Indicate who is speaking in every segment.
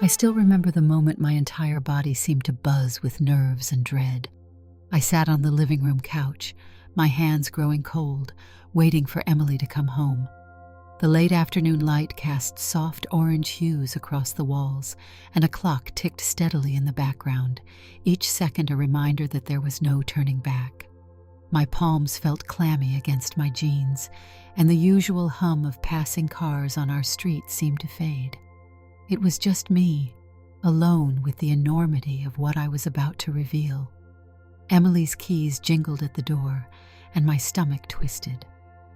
Speaker 1: I still remember the moment my entire body seemed to buzz with nerves and dread. I sat on the living room couch, my hands growing cold, waiting for Emily to come home. The late afternoon light cast soft orange hues across the walls, and a clock ticked steadily in the background, each second a reminder that there was no turning back. My palms felt clammy against my jeans, and the usual hum of passing cars on our street seemed to fade. It was just me, alone with the enormity of what I was about to reveal. Emily's keys jingled at the door, and my stomach twisted.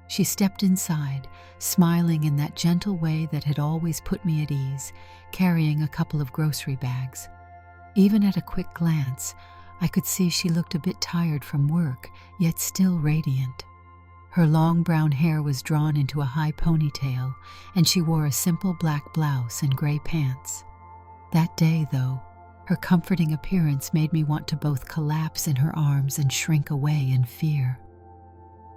Speaker 1: She stepped inside, smiling in that gentle way that had always put me at ease, carrying a couple of grocery bags. Even at a quick glance, I could see she looked a bit tired from work, yet still radiant. Her long brown hair was drawn into a high ponytail, and she wore a simple black blouse and gray pants. That day, though, her comforting appearance made me want to both collapse in her arms and shrink away in fear.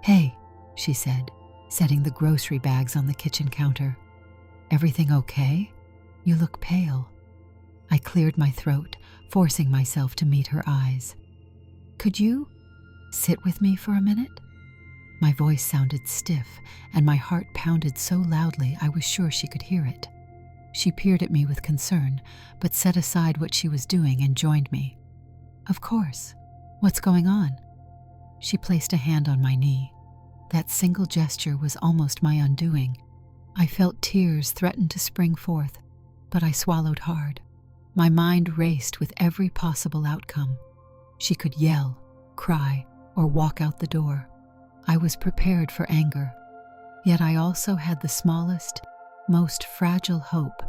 Speaker 1: "Hey," she said, setting the grocery bags on the kitchen counter. "Everything okay? You look pale." I cleared my throat, forcing myself to meet her eyes. "Could you sit with me for a minute?" My voice sounded stiff, and my heart pounded so loudly I was sure she could hear it. She peered at me with concern, but set aside what she was doing and joined me. "Of course. What's going on?" She placed a hand on my knee. That single gesture was almost my undoing. I felt tears threaten to spring forth, but I swallowed hard. My mind raced with every possible outcome. She could yell, cry, or walk out the door. I was prepared for anger, yet I also had the smallest, most fragile hope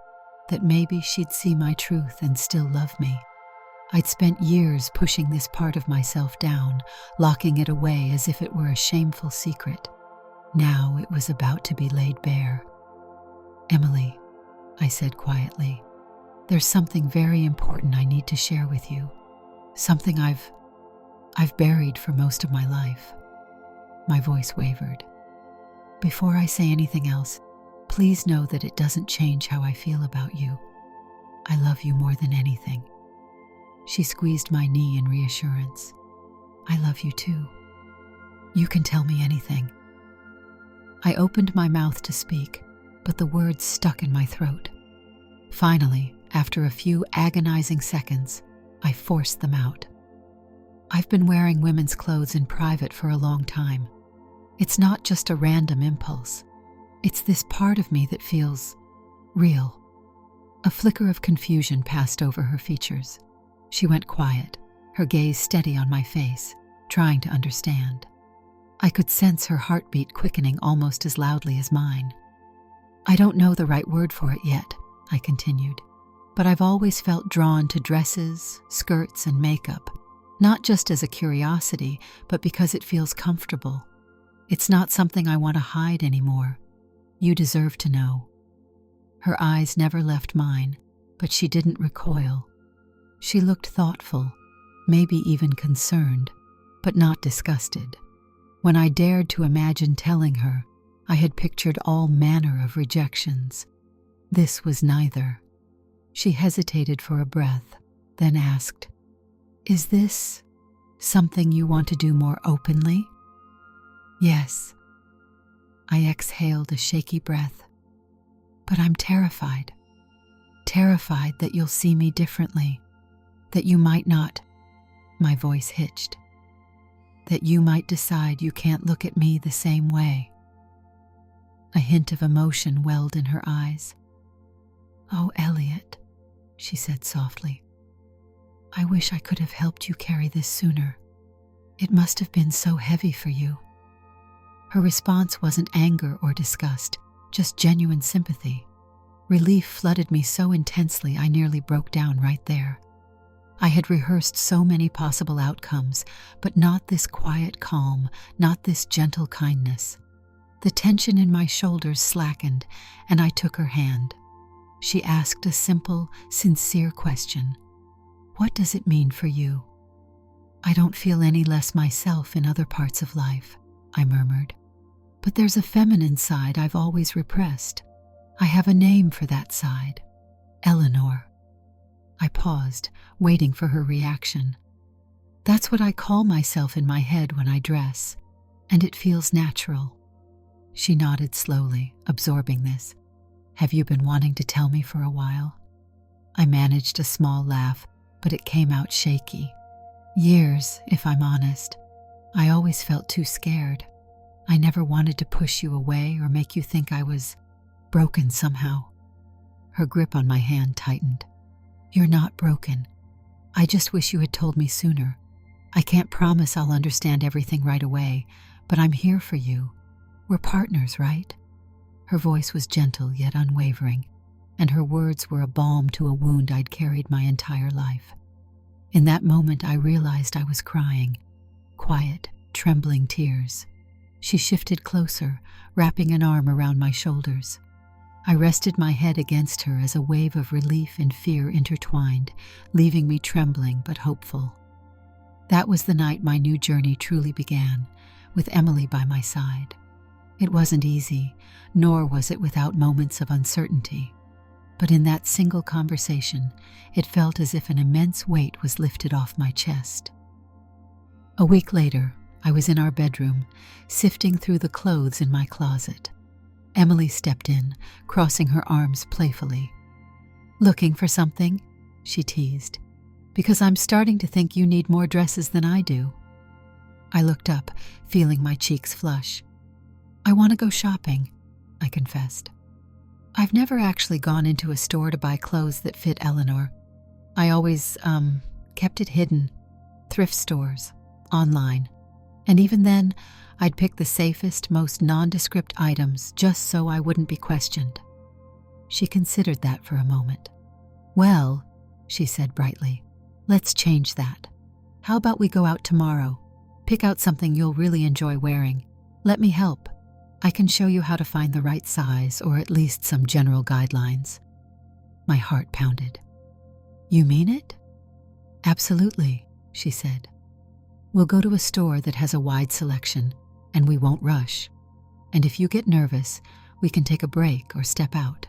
Speaker 1: that maybe she'd see my truth and still love me. I'd spent years pushing this part of myself down, locking it away as if it were a shameful secret. Now it was about to be laid bare. "Emily," I said quietly, "there's something very important I need to share with you. Something I've buried for most of my life." My voice wavered. "Before I say anything else, please know that it doesn't change how I feel about you. I love you more than anything." She squeezed my knee in reassurance. "I love you too. You can tell me anything." I opened my mouth to speak, but the words stuck in my throat. Finally, after a few agonizing seconds, I forced them out. "I've been wearing women's clothes in private for a long time. It's not just a random impulse. It's this part of me that feels real." A flicker of confusion passed over her features. She went quiet, her gaze steady on my face, trying to understand. I could sense her heartbeat quickening almost as loudly as mine. "I don't know the right word for it yet," I continued, "but I've always felt drawn to dresses, skirts, and makeup, not just as a curiosity, but because it feels comfortable. It's not something I want to hide anymore. You deserve to know." Her eyes never left mine, but she didn't recoil. She looked thoughtful, maybe even concerned, but not disgusted. When I dared to imagine telling her, I had pictured all manner of rejections. This was neither. She hesitated for a breath, then asked, "Is this something you want to do more openly?" "Yes." I exhaled a shaky breath. "But I'm terrified. Terrified that you'll see me differently. That you might not," my voice hitched, "that you might decide you can't look at me the same way." A hint of emotion welled in her eyes. "Oh, Elliot," she said softly, "I wish I could have helped you carry this sooner. It must have been so heavy for you." Her response wasn't anger or disgust, just genuine sympathy. Relief flooded me so intensely I nearly broke down right there. I had rehearsed so many possible outcomes, but not this quiet calm, not this gentle kindness. The tension in my shoulders slackened, and I took her hand. She asked a simple, sincere question. "What does it mean for you?" "I don't feel any less myself in other parts of life," I murmured. "But there's a feminine side I've always repressed. I have a name for that side. Eleanor." I paused, waiting for her reaction. That's what I call myself in my head when I dress, and it feels natural. She nodded slowly, absorbing this. Have you been wanting to tell me for a while? I managed a small laugh, but it came out shaky. Years, if I'm honest. I always felt too scared. I never wanted to push you away or make you think I was broken somehow. Her grip on my hand tightened. You're not broken. I just wish you had told me sooner. I can't promise I'll understand everything right away, but I'm here for you. We're partners, right? Her voice was gentle yet unwavering, and her words were a balm to a wound I'd carried my entire life. In that moment, I realized I was crying. Quiet, trembling tears. She shifted closer, wrapping an arm around my shoulders. I rested my head against her as a wave of relief and fear intertwined, leaving me trembling but hopeful. That was the night my new journey truly began, with Emily by my side. It wasn't easy, nor was it without moments of uncertainty. But in that single conversation, it felt as if an immense weight was lifted off my chest. A week later, I was in our bedroom, sifting through the clothes in my closet. Emily stepped in, crossing her arms playfully. Looking for something? She teased. Because I'm starting to think you need more dresses than I do. I looked up, feeling my cheeks flush. I want to go shopping, I confessed. I've never actually gone into a store to buy clothes that fit Eleanor. I always, kept it hidden. Thrift stores, online. And even then, I'd pick the safest, most nondescript items just so I wouldn't be questioned. She considered that for a moment. Well, she said brightly, let's change that. How about we go out tomorrow? Pick out something you'll really enjoy wearing. Let me help. I can show you how to find the right size or at least some general guidelines. My heart pounded. You mean it? Absolutely, she said. We'll go to a store that has a wide selection, and we won't rush. And if you get nervous, we can take a break or step out.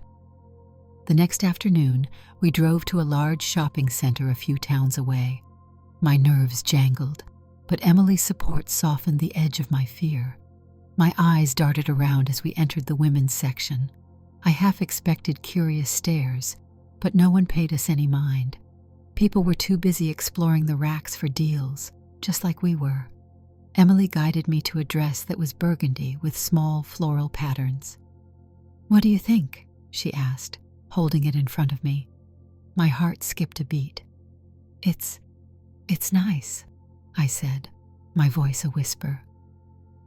Speaker 1: The next afternoon, we drove to a large shopping center a few towns away. My nerves jangled, but Emily's support softened the edge of my fear. My eyes darted around as we entered the women's section. I half expected curious stares, but no one paid us any mind. People were too busy exploring the racks for deals, just like we were. Emily guided me to a dress that was burgundy with small floral patterns. What do you think? She asked, holding it in front of me. My heart skipped a beat. It's nice, I said, my voice a whisper.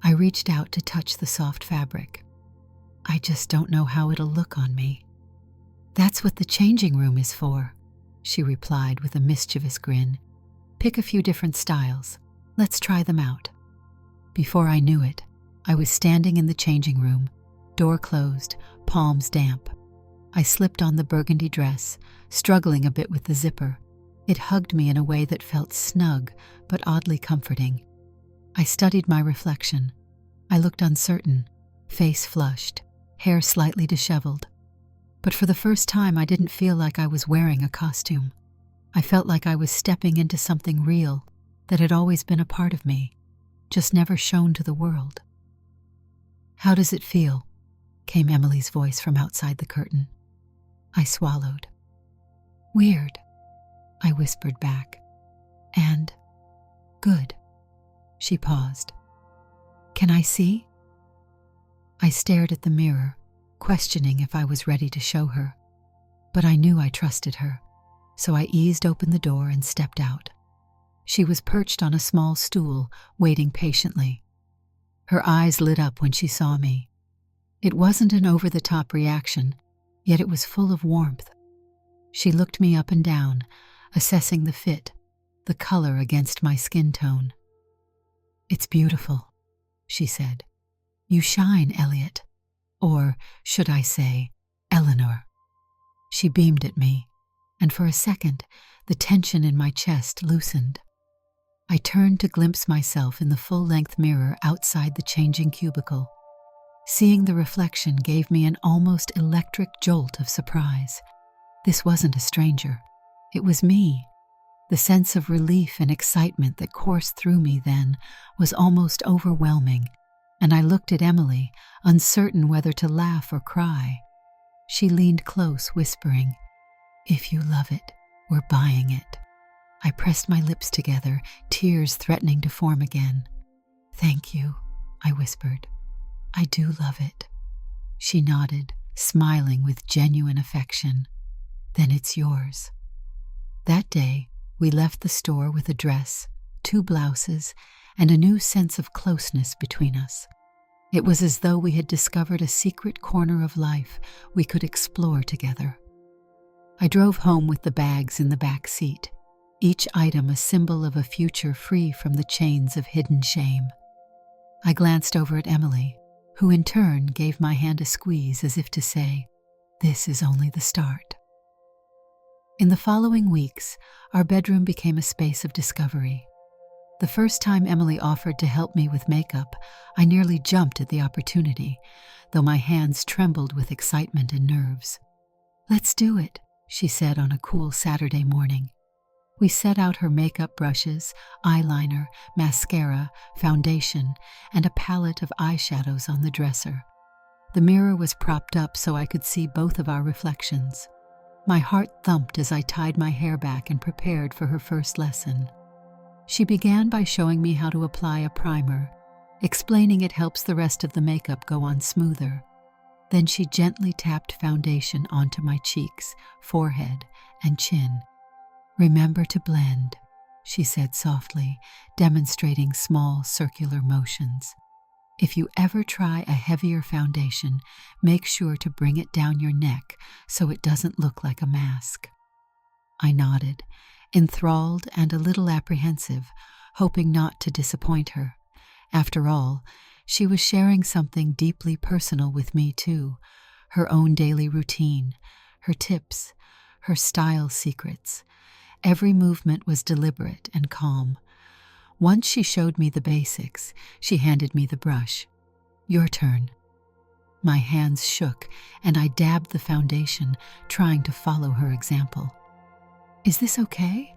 Speaker 1: I reached out to touch the soft fabric. I just don't know how it'll look on me. That's what the changing room is for, she replied with a mischievous grin. Pick a few different styles. Let's try them out. Before I knew it, I was standing in the changing room, door closed, palms damp. I slipped on the burgundy dress, struggling a bit with the zipper. It hugged me in a way that felt snug, but oddly comforting. I studied my reflection. I looked uncertain, face flushed, hair slightly disheveled. But for the first time, I didn't feel like I was wearing a costume. I felt like I was stepping into something real that had always been a part of me, just never shown to the world. How does it feel? Came Emily's voice from outside the curtain. I swallowed. Weird, I whispered back. And good. She paused. Can I see? I stared at the mirror, questioning if I was ready to show her. But I knew I trusted her, so I eased open the door and stepped out. She was perched on a small stool, waiting patiently. Her eyes lit up when she saw me. It wasn't an over-the-top reaction, yet it was full of warmth. She looked me up and down, assessing the fit, the color against my skin tone. It's beautiful, she said. You shine, Elliot. Or, should I say, Eleanor. She beamed at me, and for a second, the tension in my chest loosened. I turned to glimpse myself in the full-length mirror outside the changing cubicle. Seeing the reflection gave me an almost electric jolt of surprise. This wasn't a stranger. It was me. The sense of relief and excitement that coursed through me then was almost overwhelming, and I looked at Emily, uncertain whether to laugh or cry. She leaned close, whispering, "If you love it, we're buying it." I pressed my lips together, tears threatening to form again. "Thank you," I whispered. "I do love it." She nodded, smiling with genuine affection. "Then it's yours." That day, we left the store with a dress, 2 blouses, and a new sense of closeness between us. It was as though we had discovered a secret corner of life we could explore together. I drove home with the bags in the back seat, each item a symbol of a future free from the chains of hidden shame. I glanced over at Emily, who in turn gave my hand a squeeze as if to say, "This is only the start." In the following weeks, our bedroom became a space of discovery. The first time Emily offered to help me with makeup, I nearly jumped at the opportunity, though my hands trembled with excitement and nerves. "Let's do it," she said on a cool Saturday morning. We set out her makeup brushes, eyeliner, mascara, foundation, and a palette of eyeshadows on the dresser. The mirror was propped up so I could see both of our reflections. My heart thumped as I tied my hair back and prepared for her first lesson. She began by showing me how to apply a primer, explaining it helps the rest of the makeup go on smoother. Then she gently tapped foundation onto my cheeks, forehead, and chin. "Remember to blend," she said softly, demonstrating small circular motions. "If you ever try a heavier foundation, make sure to bring it down your neck so it doesn't look like a mask." I nodded, enthralled and a little apprehensive, hoping not to disappoint her. After all, she was sharing something deeply personal with me too, her own daily routine, her tips, her style secrets. Every movement was deliberate and calm. Once she showed me the basics, she handed me the brush. "Your turn." My hands shook, and I dabbed the foundation, trying to follow her example. "Is this okay?"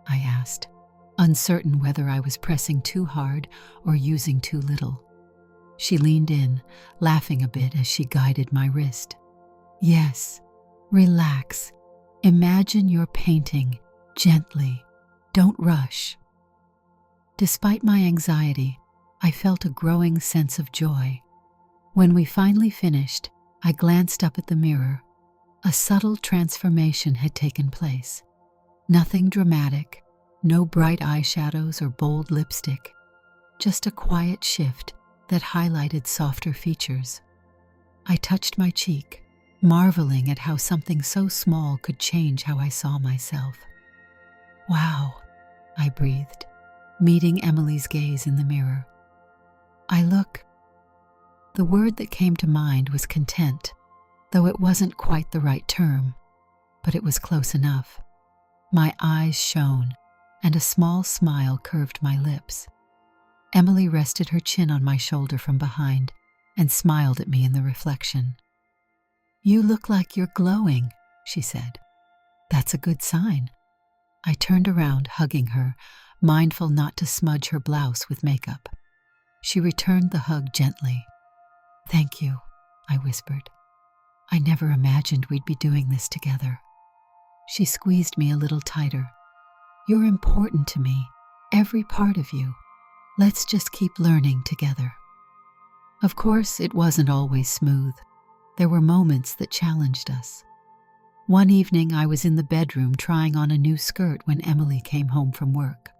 Speaker 1: I asked, uncertain whether I was pressing too hard or using too little. She leaned in, laughing a bit as she guided my wrist. "Yes, relax. Imagine you're painting, gently. Don't rush." Despite my anxiety, I felt a growing sense of joy. When we finally finished, I glanced up at the mirror. A subtle transformation had taken place. Nothing dramatic, no bright eyeshadows or bold lipstick, just a quiet shift that highlighted softer features. I touched my cheek, marveling at how something so small could change how I saw myself. "Wow," I breathed, meeting Emily's gaze in the mirror. The word that came to mind was content, though it wasn't quite the right term, but it was close enough. My eyes shone, and a small smile curved my lips. Emily rested her chin on my shoulder from behind and smiled at me in the reflection. "You look like you're glowing," she said. "That's a good sign." I turned around, hugging her, mindful not to smudge her blouse with makeup. She returned the hug gently. "Thank you," I whispered. "I never imagined we'd be doing this together." She squeezed me a little tighter. "You're important to me, every part of you. Let's just keep learning together." Of course, it wasn't always smooth. There were moments that challenged us. One evening, I was in the bedroom trying on a new skirt when Emily came home from work.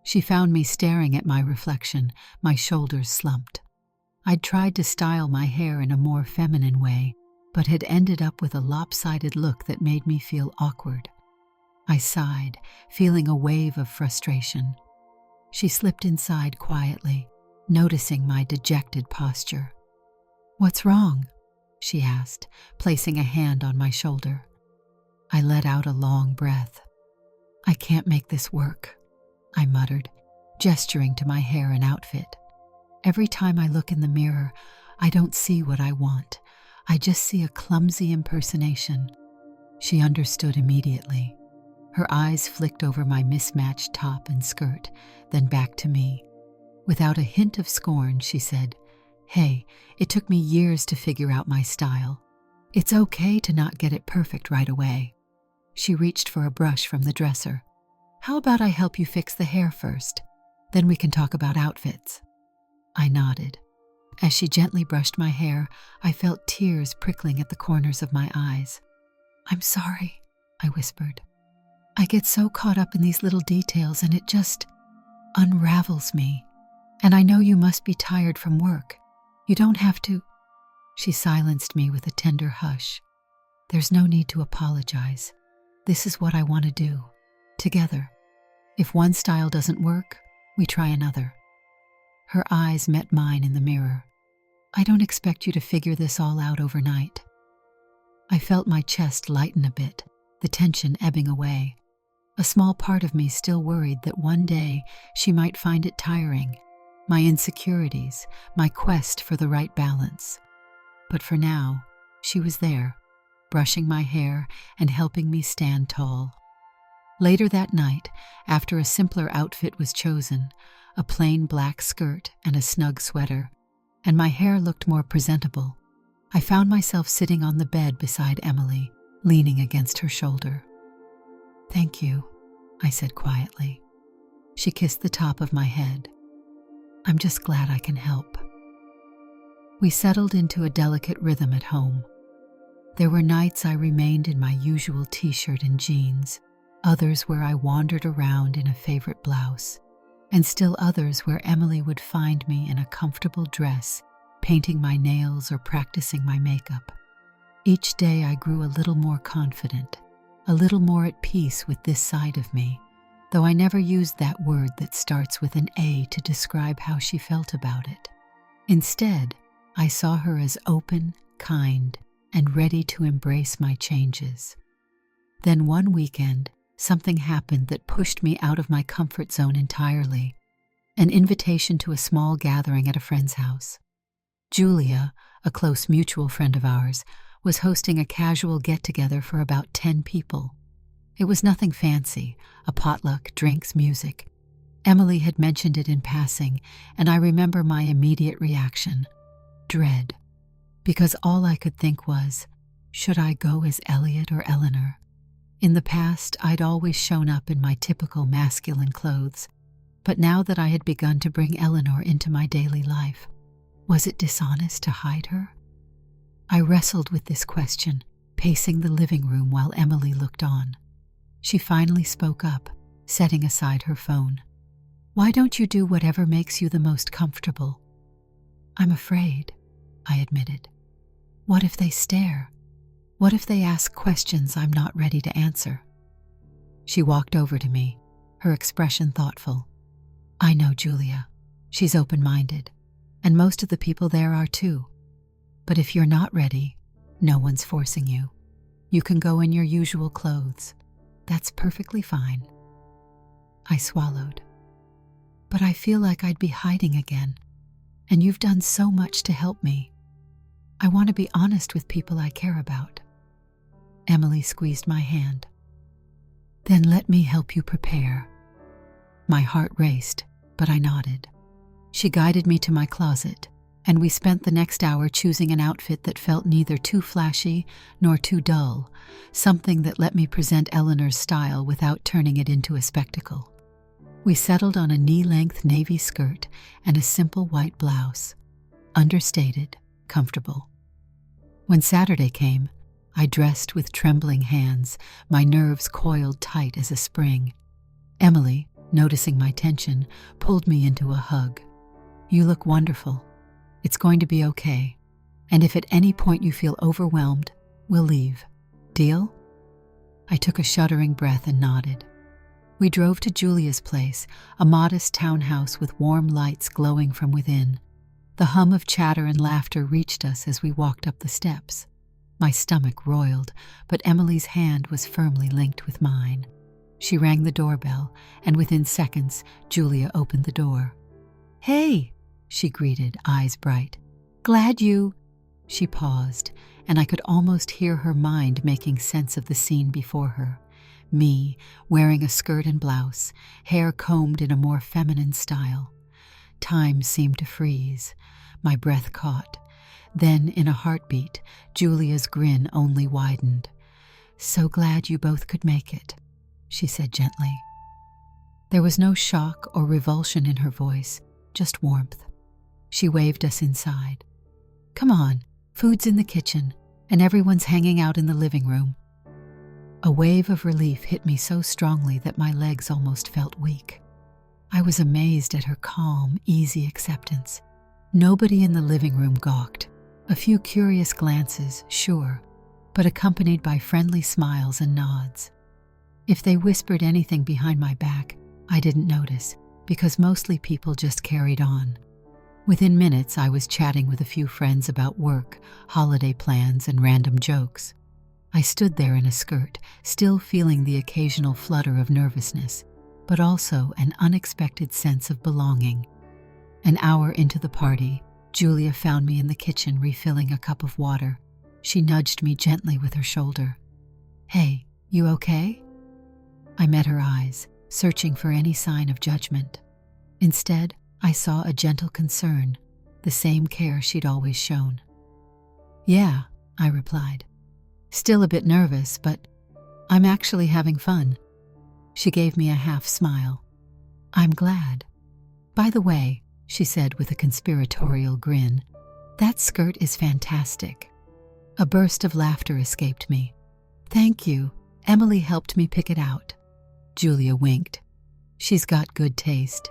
Speaker 1: She found me staring at my reflection, my shoulders slumped. I'd tried to style my hair in a more feminine way, but had ended up with a lopsided look that made me feel awkward. I sighed, feeling a wave of frustration. She slipped inside quietly, noticing my dejected posture. "What's wrong?" she asked, placing a hand on my shoulder. I let out a long breath. "I can't make this work," I muttered, gesturing to my hair and outfit. "Every time I look in the mirror, I don't see what I want. I just see a clumsy impersonation." She understood immediately. Her eyes flicked over my mismatched top and skirt, then back to me. Without a hint of scorn, she said, "Hey, it took me years to figure out my style. It's okay to not get it perfect right away." She reached for a brush from the dresser. "How about I help you fix the hair first? Then we can talk about outfits." I nodded. As she gently brushed my hair, I felt tears prickling at the corners of my eyes. "I'm sorry," I whispered. "I get so caught up in these little details and it just unravels me. And I know you must be tired from work. You don't have to." She silenced me with a tender hush. "There's no need to apologize. This is what I want to do. Together. If one style doesn't work, we try another." Her eyes met mine in the mirror. "I don't expect you to figure this all out overnight." I felt my chest lighten a bit, the tension ebbing away. A small part of me still worried that one day she might find it tiring, my insecurities, my quest for the right balance. But for now, she was there, brushing my hair and helping me stand tall. Later that night, after a simpler outfit was chosen, a plain black skirt and a snug sweater, and my hair looked more presentable, I found myself sitting on the bed beside Emily, leaning against her shoulder. "Thank you," I said quietly. She kissed the top of my head. "I'm just glad I can help." We settled into a delicate rhythm at home. There were nights I remained in my usual t-shirt and jeans, others where I wandered around in a favorite blouse, and still others where Emily would find me in a comfortable dress, painting my nails or practicing my makeup. Each day I grew a little more confident, a little more at peace with this side of me, though I never used that word that starts with an A to describe how she felt about it. Instead, I saw her as open, kind, and ready to embrace my changes. Then one weekend, something happened that pushed me out of my comfort zone entirely. An invitation to a small gathering at a friend's house. Julia, a close mutual friend of ours, was hosting a casual get-together for about 10 people. It was nothing fancy, a potluck, drinks, music. Emily had mentioned it in passing, and I remember my immediate reaction. Dread. Because all I could think was, should I go as Elliot or Eleanor? In the past, I'd always shown up in my typical masculine clothes, but now that I had begun to bring Eleanor into my daily life, was it dishonest to hide her? I wrestled with this question, pacing the living room while Emily looked on. She finally spoke up, setting aside her phone. "Why don't you do whatever makes you the most comfortable?" "I'm afraid," I admitted. "What if they stare? What if they ask questions I'm not ready to answer?" She walked over to me, her expression thoughtful. "I know Julia. She's open-minded, and most of the people there are too. But if you're not ready, no one's forcing you. You can go in your usual clothes. That's perfectly fine." I swallowed. "But I feel like I'd be hiding again, and you've done so much to help me. I want to be honest with people I care about." Emily squeezed my hand. "Then let me help you prepare." My heart raced, but I nodded. She guided me to my closet, and we spent the next hour choosing an outfit that felt neither too flashy nor too dull, something that let me present Eleanor's style without turning it into a spectacle. We settled on a knee-length navy skirt and a simple white blouse. Understated, comfortable. When Saturday came, I dressed with trembling hands, my nerves coiled tight as a spring. Emily, noticing my tension, pulled me into a hug. "You look wonderful. It's going to be okay. And if at any point you feel overwhelmed, we'll leave. Deal?" I took a shuddering breath and nodded. We drove to Julia's place, a modest townhouse with warm lights glowing from within. The hum of chatter and laughter reached us as we walked up the steps. My stomach roiled, but Emily's hand was firmly linked with mine. She rang the doorbell, and within seconds, Julia opened the door. "Hey," she greeted, eyes bright. "Glad you—" She paused, and I could almost hear her mind making sense of the scene before her. me, wearing a skirt and blouse, hair combed in a more feminine style. Time seemed to freeze. My breath caught. Then, in a heartbeat, Julia's grin only widened. "So glad you both could make it," she said gently. There was no shock or revulsion in her voice, just warmth. She waved us inside. "Come on, food's in the kitchen, and everyone's hanging out in the living room." A wave of relief hit me so strongly that my legs almost felt weak. I was amazed at her calm, easy acceptance. Nobody in the living room gawked. A few curious glances, sure, but accompanied by friendly smiles and nods. If they whispered anything behind my back, I didn't notice, because mostly people just carried on. Within minutes, I was chatting with a few friends about work, holiday plans, and random jokes. I stood there in a skirt, still feeling the occasional flutter of nervousness, but also an unexpected sense of belonging. An hour into the party, Julia found me in the kitchen refilling a cup of water. She nudged me gently with her shoulder. "Hey, you okay?" I met her eyes, searching for any sign of judgment. Instead, I saw a gentle concern, the same care she'd always shown. "Yeah," I replied. "Still a bit nervous, but I'm actually having fun." She gave me a half smile. "I'm glad. By the way," she said with a conspiratorial grin, "that skirt is fantastic." A burst of laughter escaped me. "Thank you. Emily helped me pick it out." Julia winked. "She's got good taste.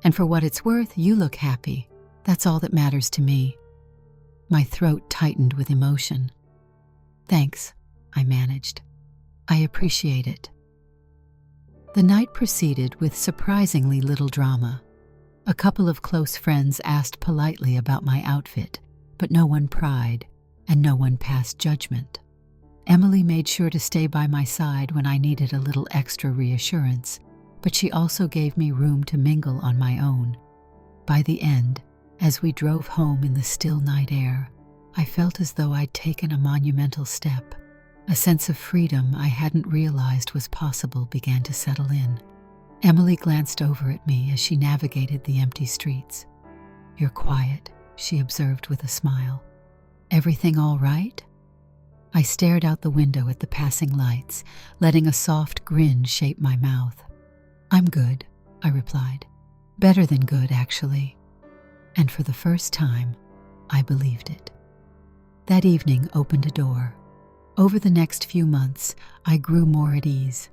Speaker 1: And for what it's worth, you look happy. That's all that matters to me." My throat tightened with emotion. "Thanks," I managed. "I appreciate it." The night proceeded with surprisingly little drama. A couple of close friends asked politely about my outfit, but no one pried, and no one passed judgment. Emily made sure to stay by my side when I needed a little extra reassurance, but she also gave me room to mingle on my own. By the end, as we drove home in the still night air, I felt as though I'd taken a monumental step. A sense of freedom I hadn't realized was possible began to settle in. Emily glanced over at me as she navigated the empty streets. "You're quiet," she observed with a smile. "Everything all right?" I stared out the window at the passing lights, letting a soft grin shape my mouth. "I'm good," I replied. "Better than good, actually." And for the first time, I believed it. That evening opened a door. Over the next few months, I grew more at ease.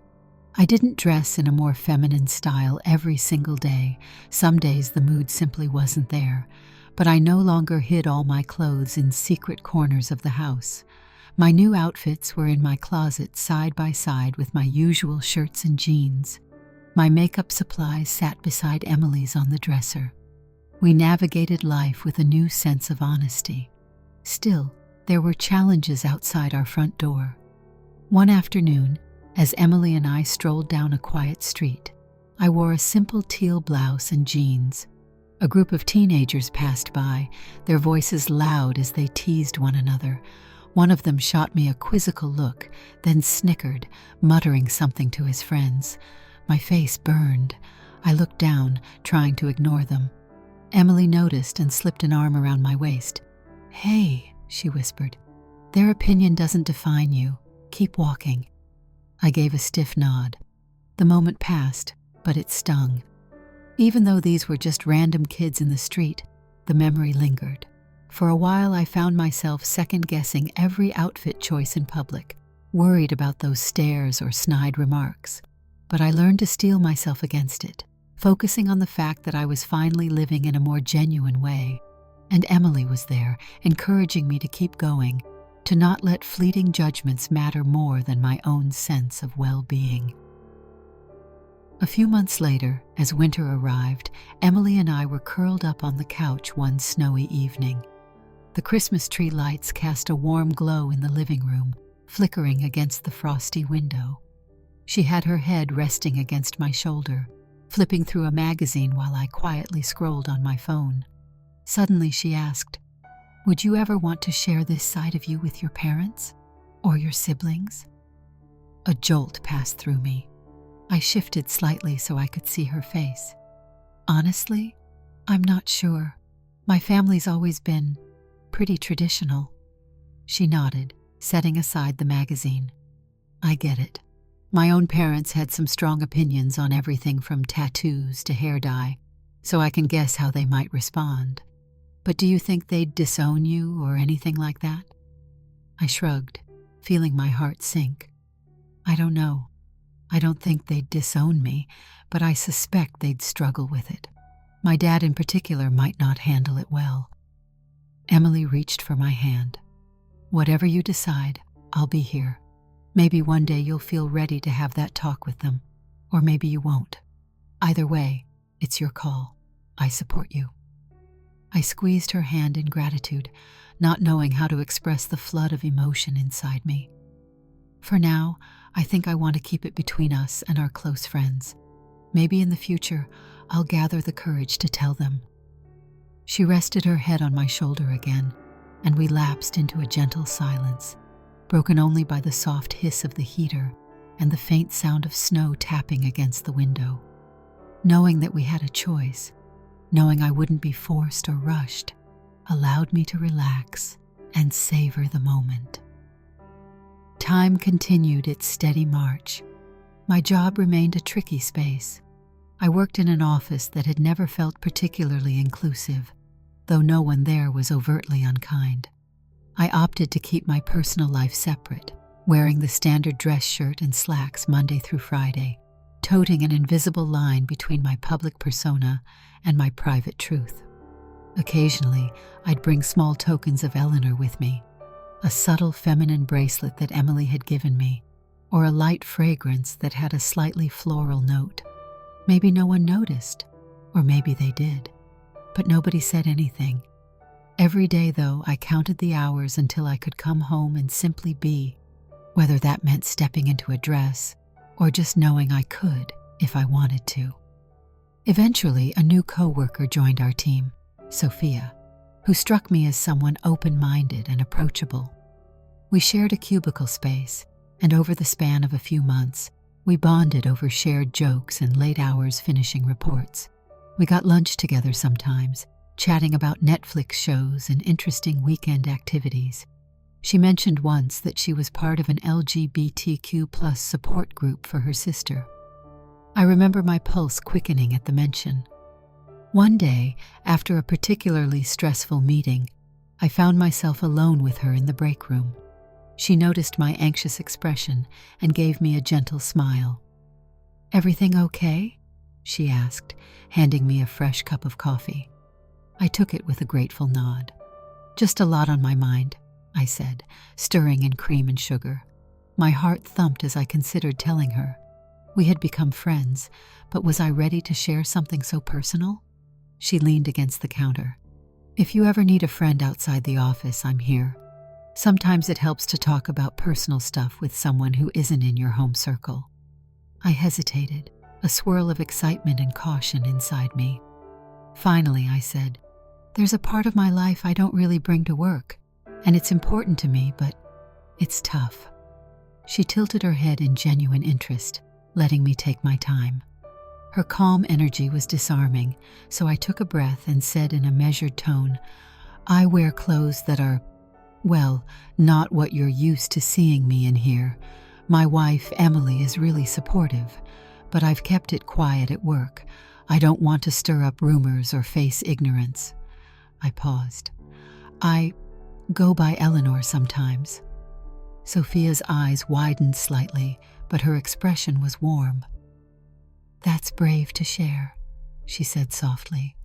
Speaker 1: I didn't dress in a more feminine style every single day. Some days the mood simply wasn't there, but I no longer hid all my clothes in secret corners of the house. My new outfits were in my closet side by side with my usual shirts and jeans. My makeup supplies sat beside Emily's on the dresser. We navigated life with a new sense of honesty. Still, there were challenges outside our front door. One afternoon, as Emily and I strolled down a quiet street, I wore a simple teal blouse and jeans. A group of teenagers passed by, their voices loud as they teased one another. One of them shot me a quizzical look, then snickered, muttering something to his friends. My face burned. I looked down, trying to ignore them. Emily noticed and slipped an arm around my waist. "Hey," she whispered. "Their opinion doesn't define you. Keep walking." I gave a stiff nod. The moment passed, but it stung. Even though these were just random kids in the street, the memory lingered. For a while I found myself second-guessing every outfit choice in public, worried about those stares or snide remarks. But I learned to steel myself against it, focusing on the fact that I was finally living in a more genuine way. And Emily was there, encouraging me to keep going, to not let fleeting judgments matter more than my own sense of well-being. A few months later, as winter arrived, Emily and I were curled up on the couch one snowy evening. The Christmas tree lights cast a warm glow in the living room, flickering against the frosty window. She had her head resting against my shoulder, flipping through a magazine while I quietly scrolled on my phone. Suddenly she asked, "Would you ever want to share this side of you with your parents? Or your siblings?" A jolt passed through me. I shifted slightly so I could see her face. Honestly, I'm not sure. My family's always been pretty traditional. She nodded, setting aside the magazine. I get it. My own parents had some strong opinions on everything from tattoos to hair dye, so I can guess how they might respond. But do you think they'd disown you or anything like that? I shrugged, feeling my heart sink. I don't know. I don't think they'd disown me, but I suspect they'd struggle with it. My dad in particular might not handle it well. Emily reached for my hand. Whatever you decide, I'll be here. Maybe one day you'll feel ready to have that talk with them, or maybe you won't. Either way, it's your call. I support you. I squeezed her hand in gratitude, not knowing how to express the flood of emotion inside me. For now, I think I want to keep it between us and our close friends. Maybe in the future, I'll gather the courage to tell them. She rested her head on my shoulder again, and we lapsed into a gentle silence, broken only by the soft hiss of the heater and the faint sound of snow tapping against the window. Knowing that we had a choice, knowing I wouldn't be forced or rushed, allowed me to relax and savor the moment. Time continued its steady march. My job remained a tricky space. I worked in an office that had never felt particularly inclusive, though no one there was overtly unkind. I opted to keep my personal life separate, wearing the standard dress shirt and slacks Monday through Friday, toting an invisible line between my public persona and my private truth. Occasionally, I'd bring small tokens of Eleanor with me, a subtle feminine bracelet that Emily had given me, or a light fragrance that had a slightly floral note. Maybe no one noticed, or maybe they did, but nobody said anything. Every day, though, I counted the hours until I could come home and simply be, whether that meant stepping into a dress or just knowing I could if I wanted to. Eventually, a new coworker joined our team, Sophia, who struck me as someone open-minded and approachable. We shared a cubicle space, and over the span of a few months, we bonded over shared jokes and late hours finishing reports. We got lunch together sometimes, chatting about Netflix shows and interesting weekend activities. She mentioned once that she was part of an LGBTQ+ support group for her sister. I remember my pulse quickening at the mention. One day, after a particularly stressful meeting, I found myself alone with her in the break room. She noticed my anxious expression and gave me a gentle smile. "Everything okay?" she asked, handing me a fresh cup of coffee. I took it with a grateful nod. "Just a lot on my mind," I said, stirring in cream and sugar. My heart thumped as I considered telling her. We had become friends, but was I ready to share something so personal? She leaned against the counter. "If you ever need a friend outside the office, I'm here. Sometimes it helps to talk about personal stuff with someone who isn't in your home circle." I hesitated, a swirl of excitement and caution inside me. Finally, I said, "There's a part of my life I don't really bring to work, and it's important to me, but it's tough." She tilted her head in genuine interest, letting me take my time. Her calm energy was disarming, so I took a breath and said in a measured tone, "I wear clothes that are, well, not what you're used to seeing me in here. My wife, Emily, is really supportive, but I've kept it quiet at work. I don't want to stir up rumors or face ignorance." I paused. "I go by Eleanor sometimes." Sophia's eyes widened slightly, but her expression was warm. "That's brave to share," she said softly.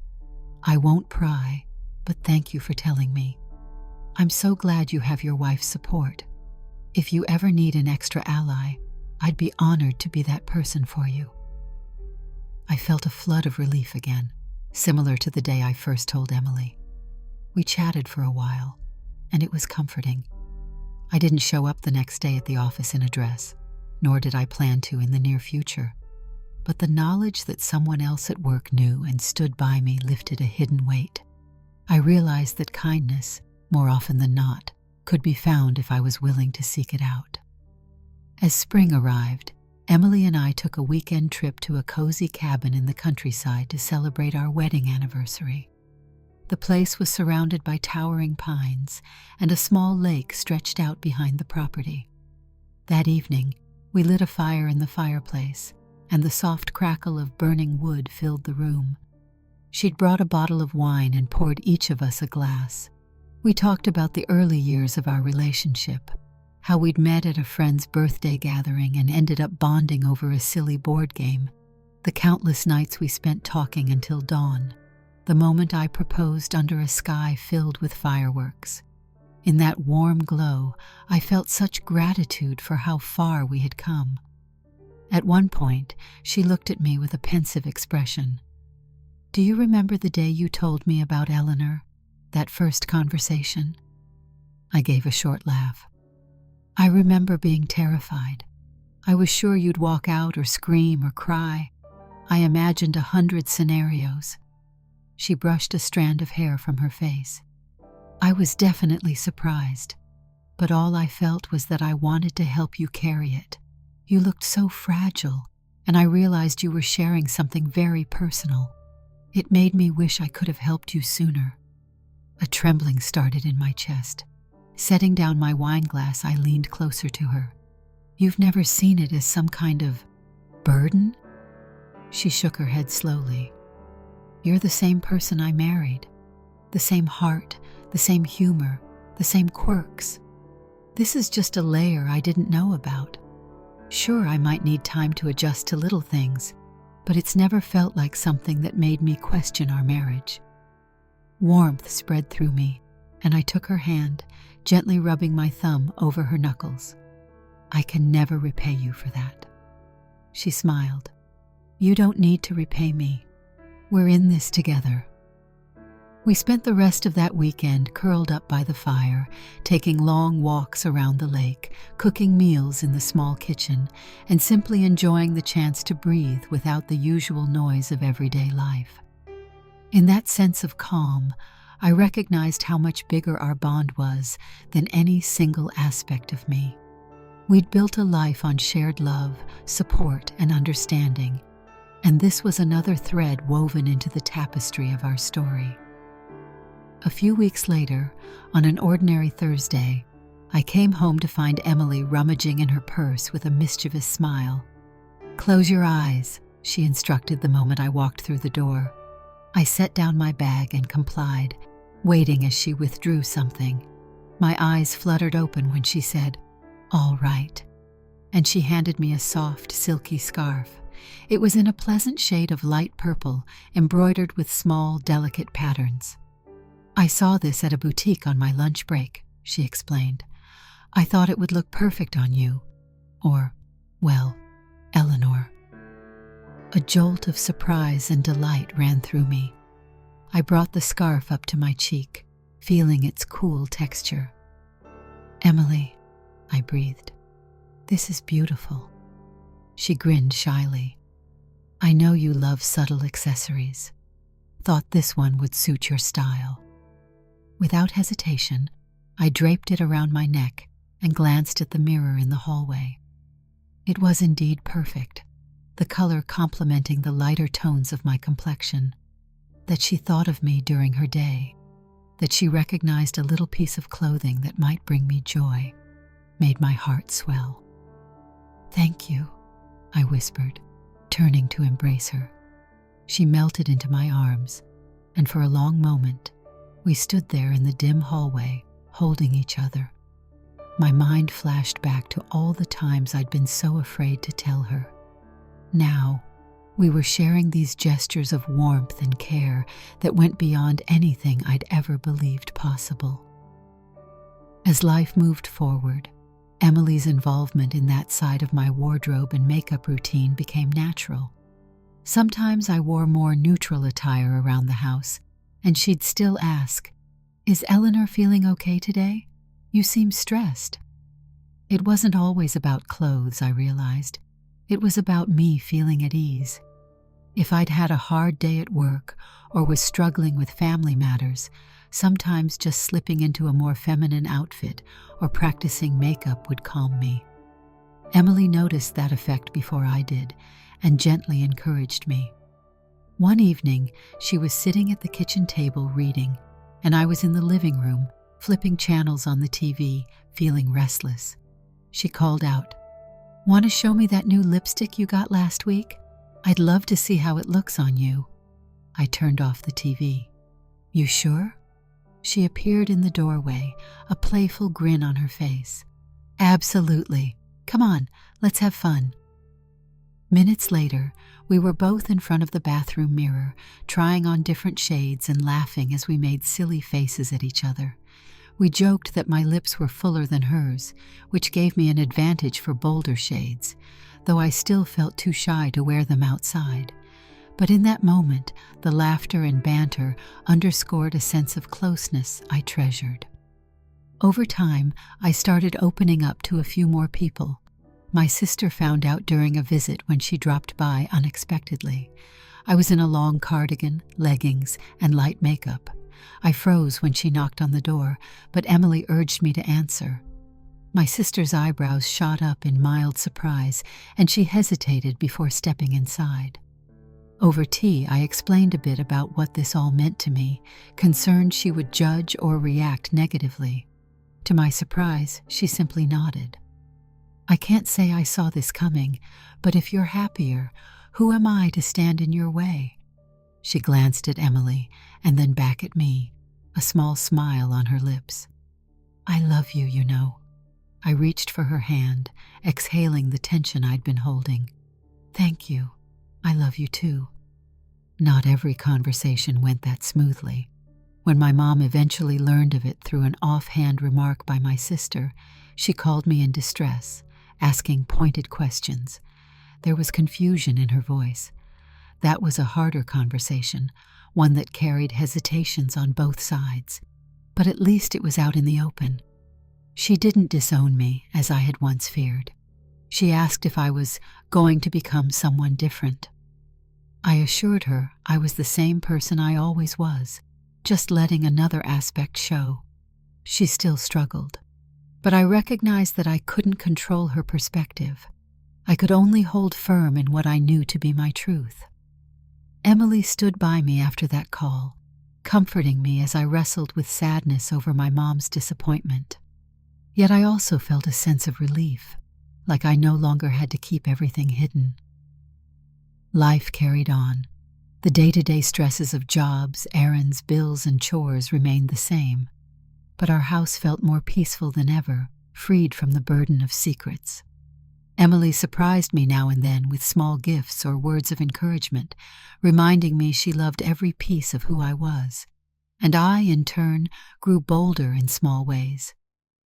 Speaker 1: "I won't pry, but thank you for telling me. I'm so glad you have your wife's support. If you ever need an extra ally, I'd be honored to be that person for you." I felt a flood of relief again, similar to the day I first told Emily. We chatted for a while, and it was comforting. I didn't show up the next day at the office in a dress, nor did I plan to in the near future. But the knowledge that someone else at work knew and stood by me lifted a hidden weight. I realized that kindness, more often than not, could be found if I was willing to seek it out. As spring arrived, Emily and I took a weekend trip to a cozy cabin in the countryside to celebrate our wedding anniversary. The place was surrounded by towering pines, and a small lake stretched out behind the property. That evening, we lit a fire in the fireplace, and the soft crackle of burning wood filled the room. She'd brought a bottle of wine and poured each of us a glass. We talked about the early years of our relationship, how we'd met at a friend's birthday gathering and ended up bonding over a silly board game, the countless nights we spent talking until dawn, the moment I proposed under a sky filled with fireworks. In that warm glow, I felt such gratitude for how far we had come. At one point, she looked at me with a pensive expression. "Do you remember the day you told me about Eleanor, that first conversation?" I gave a short laugh. "I remember being terrified. I was sure you'd walk out or scream or cry. I imagined 100 scenarios." She brushed a strand of hair from her face. "I was definitely surprised, but all I felt was that I wanted to help you carry it. You looked so fragile, and I realized you were sharing something very personal. It made me wish I could have helped you sooner." A trembling started in my chest. Setting down my wine glass, I leaned closer to her. "You've never seen it as some kind of burden?" She shook her head slowly. "You're the same person I married. The same heart, the same humor, the same quirks. This is just a layer I didn't know about. Sure, I might need time to adjust to little things, but it's never felt like something that made me question our marriage." Warmth spread through me, and I took her hand, gently rubbing my thumb over her knuckles. "I can never repay you for that." She smiled. "You don't need to repay me. We're in this together." We spent the rest of that weekend curled up by the fire, taking long walks around the lake, cooking meals in the small kitchen, and simply enjoying the chance to breathe without the usual noise of everyday life. In that sense of calm, I recognized how much bigger our bond was than any single aspect of me. We'd built a life on shared love, support, and understanding, and this was another thread woven into the tapestry of our story. A few weeks later, on an ordinary Thursday, I came home to find Emily rummaging in her purse with a mischievous smile. "Close your eyes," she instructed the moment I walked through the door. I set down my bag and complied, waiting as she withdrew something. My eyes fluttered open when she said, "All right," and she handed me a soft, silky scarf. It was in a pleasant shade of light purple, embroidered with small, delicate patterns. "I saw this at a boutique on my lunch break," she explained. "I thought it would look perfect on you. Or, well, Eleanor." A jolt of surprise and delight ran through me. I brought the scarf up to my cheek, feeling its cool texture. "Emily," I breathed, "this is beautiful." She grinned shyly. "I know you love subtle accessories. Thought this one would suit your style." Without hesitation, I draped it around my neck and glanced at the mirror in the hallway. It was indeed perfect, the color complementing the lighter tones of my complexion. That she thought of me during her day, that she recognized a little piece of clothing that might bring me joy, made my heart swell. "Thank you," I whispered, turning to embrace her. She melted into my arms, and for a long moment, we stood there in the dim hallway, holding each other. My mind flashed back to all the times I'd been so afraid to tell her. Now, we were sharing these gestures of warmth and care that went beyond anything I'd ever believed possible. As life moved forward, Emily's involvement in that side of my wardrobe and makeup routine became natural. Sometimes I wore more neutral attire around the house, and she'd still ask, "Is Eleanor feeling okay today? You seem stressed." It wasn't always about clothes, I realized. It was about me feeling at ease. If I'd had a hard day at work or was struggling with family matters, sometimes just slipping into a more feminine outfit or practicing makeup would calm me. Emily noticed that effect before I did and gently encouraged me. One evening, she was sitting at the kitchen table reading, and I was in the living room, flipping channels on the TV, feeling restless. She called out, "Want to show me that new lipstick you got last week? I'd love to see how it looks on you." I turned off the TV. "You sure?" She appeared in the doorway, a playful grin on her face. "Absolutely. Come on, let's have fun." Minutes later, we were both in front of the bathroom mirror, trying on different shades and laughing as we made silly faces at each other. We joked that my lips were fuller than hers, which gave me an advantage for bolder shades, though I still felt too shy to wear them outside. But in that moment, the laughter and banter underscored a sense of closeness I treasured. Over time, I started opening up to a few more people. My sister found out during a visit when she dropped by unexpectedly. I was in a long cardigan, leggings, and light makeup. I froze when she knocked on the door, but Emily urged me to answer. My sister's eyebrows shot up in mild surprise, and she hesitated before stepping inside. Over tea, I explained a bit about what this all meant to me, concerned she would judge or react negatively. To my surprise, she simply nodded. "I can't say I saw this coming, but if you're happier, who am I to stand in your way?" She glanced at Emily and then back at me, a small smile on her lips. "I love you, you know." I reached for her hand, exhaling the tension I'd been holding. "Thank you. I love you too." Not every conversation went that smoothly. When my mom eventually learned of it through an offhand remark by my sister, she called me in distress, asking pointed questions. There was confusion in her voice. That was a harder conversation, one that carried hesitations on both sides, but at least it was out in the open. She didn't disown me, as I had once feared. She asked if I was going to become someone different. I assured her I was the same person I always was, just letting another aspect show. She still struggled, but I recognized that I couldn't control her perspective. I could only hold firm in what I knew to be my truth. Emily stood by me after that call, comforting me as I wrestled with sadness over my mom's disappointment. Yet I also felt a sense of relief, like I no longer had to keep everything hidden. Life carried on. The day-to-day stresses of jobs, errands, bills, and chores remained the same, but our house felt more peaceful than ever, freed from the burden of secrets. Emily surprised me now and then with small gifts or words of encouragement, reminding me she loved every piece of who I was, and I, in turn, grew bolder in small ways.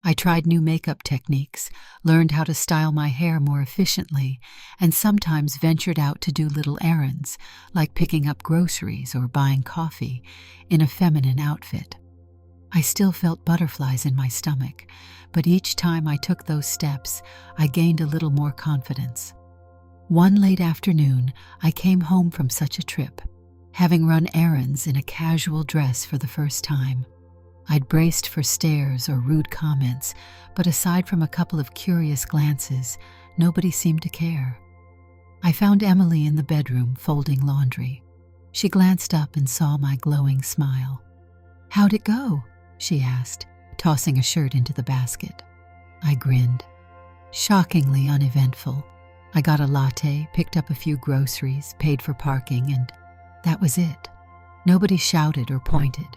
Speaker 1: I tried new makeup techniques, learned how to style my hair more efficiently, and sometimes ventured out to do little errands, like picking up groceries or buying coffee, in a feminine outfit. I still felt butterflies in my stomach, but each time I took those steps, I gained a little more confidence. One late afternoon, I came home from such a trip, having run errands in a casual dress for the first time. I'd braced for stares or rude comments, but aside from a couple of curious glances, nobody seemed to care. I found Emily in the bedroom folding laundry. She glanced up and saw my glowing smile. "How'd it go?" she asked, tossing a shirt into the basket. I grinned. "Shockingly uneventful. I got a latte, picked up a few groceries, paid for parking, and that was it. Nobody shouted or pointed."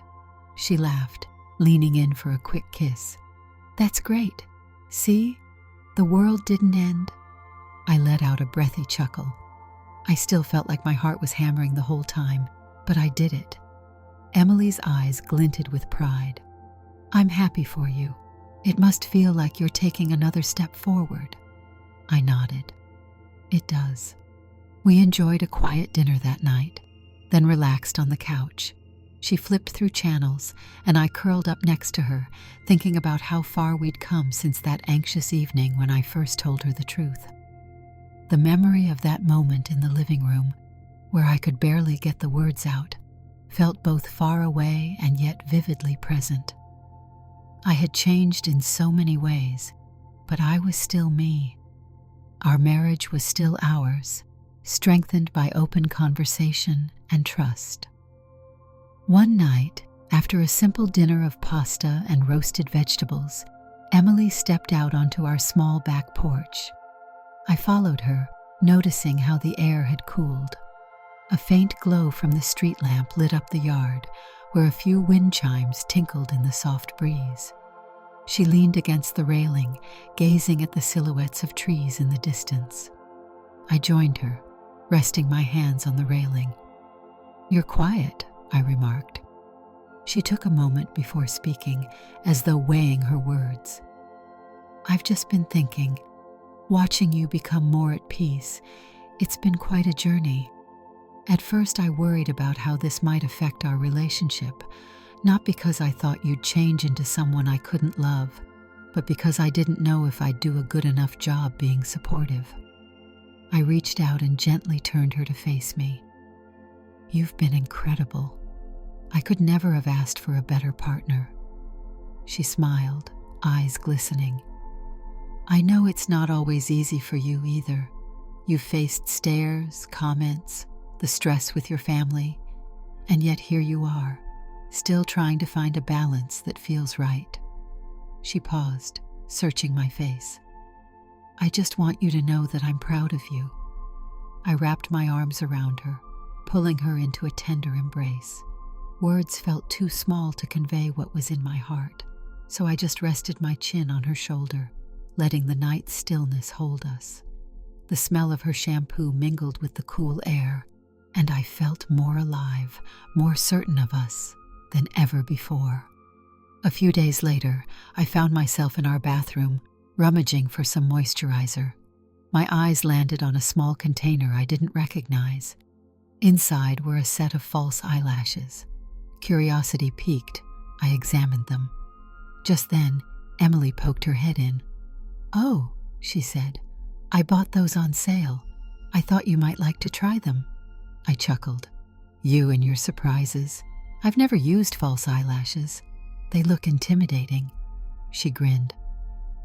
Speaker 1: She laughed, leaning in for a quick kiss. "That's great. See? The world didn't end." I let out a breathy chuckle. I still felt like my heart was hammering the whole time, but I did it. Emily's eyes glinted with pride. "I'm happy for you. It must feel like you're taking another step forward." I nodded. "It does." We enjoyed a quiet dinner that night, then relaxed on the couch. She flipped through channels, and I curled up next to her, thinking about how far we'd come since that anxious evening when I first told her the truth. The memory of that moment in the living room, where I could barely get the words out, felt both far away and yet vividly present. I had changed in so many ways, but I was still me. Our marriage was still ours, strengthened by open conversation and trust. One night, after a simple dinner of pasta and roasted vegetables, Emily stepped out onto our small back porch. I followed her, noticing how the air had cooled. A faint glow from the street lamp lit up the yard, where a few wind chimes tinkled in the soft breeze. She leaned against the railing, gazing at the silhouettes of trees in the distance. I joined her, resting my hands on the railing. "You're quiet," I remarked. She took a moment before speaking, as though weighing her words. "I've just been thinking, watching you become more at peace. It's been quite a journey. At first I worried about how this might affect our relationship, not because I thought you'd change into someone I couldn't love, but because I didn't know if I'd do a good enough job being supportive." I reached out and gently turned her to face me. "You've been incredible. I could never have asked for a better partner." She smiled, eyes glistening. "I know it's not always easy for you either. You've faced stares, comments, the stress with your family, and yet here you are, still trying to find a balance that feels right." She paused, searching my face. "I just want you to know that I'm proud of you." I wrapped my arms around her, pulling her into a tender embrace. Words felt too small to convey what was in my heart, so I just rested my chin on her shoulder, letting the night's stillness hold us. The smell of her shampoo mingled with the cool air, and I felt more alive, more certain of us than ever before. A few days later, I found myself in our bathroom, rummaging for some moisturizer. My eyes landed on a small container I didn't recognize. Inside were a set of false eyelashes. Curiosity piqued, I examined them. Just then, Emily poked her head in. "Oh," she said, "I bought those on sale. I thought you might like to try them." I chuckled. "You and your surprises. I've never used false eyelashes. They look intimidating." She grinned.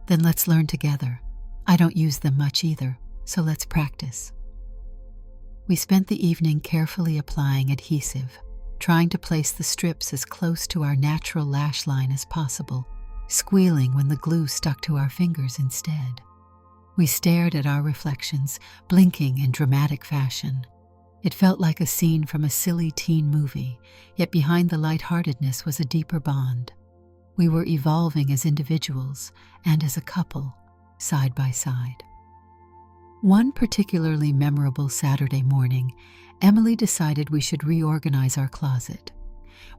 Speaker 1: "Then let's learn together. I don't use them much either, so let's practice." We spent the evening carefully applying adhesive, trying to place the strips as close to our natural lash line as possible, squealing when the glue stuck to our fingers instead. We stared at our reflections, blinking in dramatic fashion. It felt like a scene from a silly teen movie, yet behind the lightheartedness was a deeper bond. We were evolving as individuals and as a couple, side by side. One particularly memorable Saturday morning, Emily decided we should reorganize our closet.